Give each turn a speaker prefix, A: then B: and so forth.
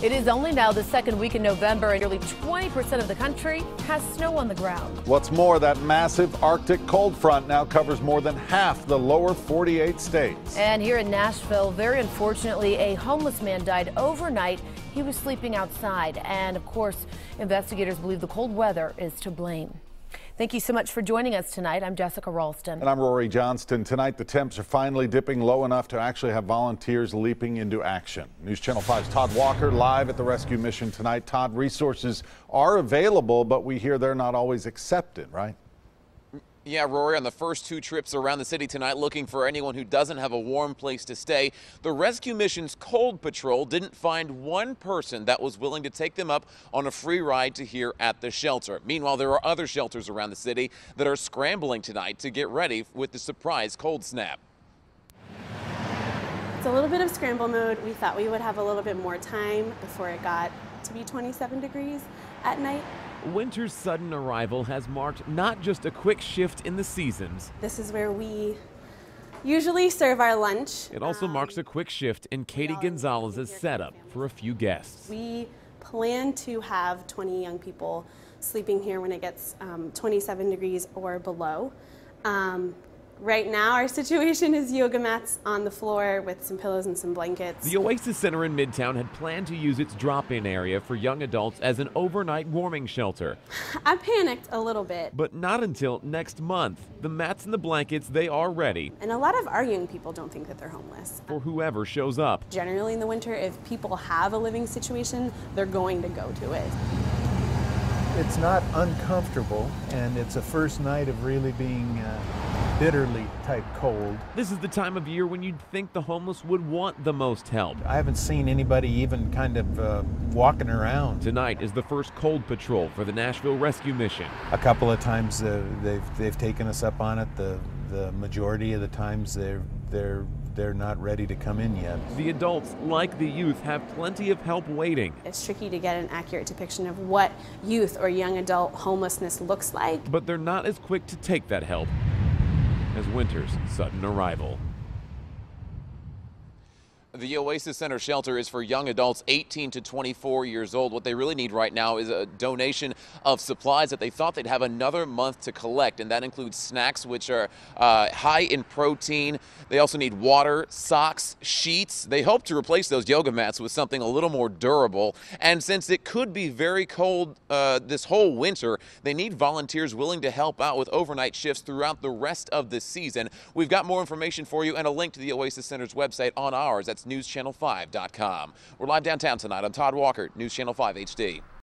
A: It is only now the second week in November, and nearly 20% of the country has snow on the ground.
B: What's more, that massive Arctic cold front now covers more than half the lower 48 states.
A: And here in Nashville, very unfortunately, a homeless man died overnight. He was sleeping outside, and of course, investigators believe the cold weather is to blame. Thank you so much for joining us tonight. I'm Jessica Ralston.
B: And I'm Rory Johnston. Tonight, the temps are finally dipping low enough to actually have volunteers leaping into action. News Channel 5's Todd Walker live at the rescue mission tonight. Todd, resources are available, but we hear they're not always accepted, right?
C: Yeah, Rory, on the first two trips around the city tonight looking for anyone who doesn't have a warm place to stay, the rescue mission's cold patrol didn't find one person that was willing to take them up on a free ride to here at the shelter. Meanwhile, there are other shelters around the city that are scrambling tonight to get ready with the surprise cold snap.
D: It's a little bit of scramble mode. We thought we would have a little bit more time before it got to be 27 degrees at night.
E: Winter's sudden arrival has marked not just a quick shift in the seasons.
D: This is where we usually serve our lunch.
E: It also marks a quick shift in Katie Gonzalez's setup for a few guests.
D: We plan to have 20 young people sleeping here when it gets 27 degrees or below. Right now, our situation is yoga mats on the floor with some pillows and some blankets.
E: The Oasis Center in Midtown had planned to use its drop-in area for young adults as an overnight warming shelter.
D: I panicked a little bit.
E: But not until next month. The mats and the blankets, they are ready.
D: And a lot of our young people don't think that they're homeless.
E: For whoever shows up.
D: Generally in the winter, if people have a living situation, they're going to go to it.
F: It's not uncomfortable, and it's a first night of really being bitterly type cold.
E: This is the time of year when you'd think the homeless would want the most help.
F: I haven't seen anybody even kind of walking around.
E: Tonight is the first cold patrol for the Nashville Rescue Mission.
F: A couple of times they've taken us up on it. The majority of the times they're not ready to come in yet.
E: The adults, like the youth, have plenty of help waiting.
D: It's tricky to get an accurate depiction of what youth or young adult homelessness looks like.
E: But they're not as quick to take that help as winter's sudden arrival.
C: The Oasis Center shelter is for young adults 18 to 24 years old. What they really need right now is a donation of supplies that they thought they'd have another month to collect, and that includes snacks, which are high in protein. They also need water, socks, sheets. They hope to replace those yoga mats with something a little more durable. And since it could be very cold this whole winter, they need volunteers willing to help out with overnight shifts throughout the rest of the season. We've got more information for you and a link to the Oasis Center's website on ours. That's newschannel5.com. We're live downtown tonight. I'm Todd Walker, News Channel 5 HD.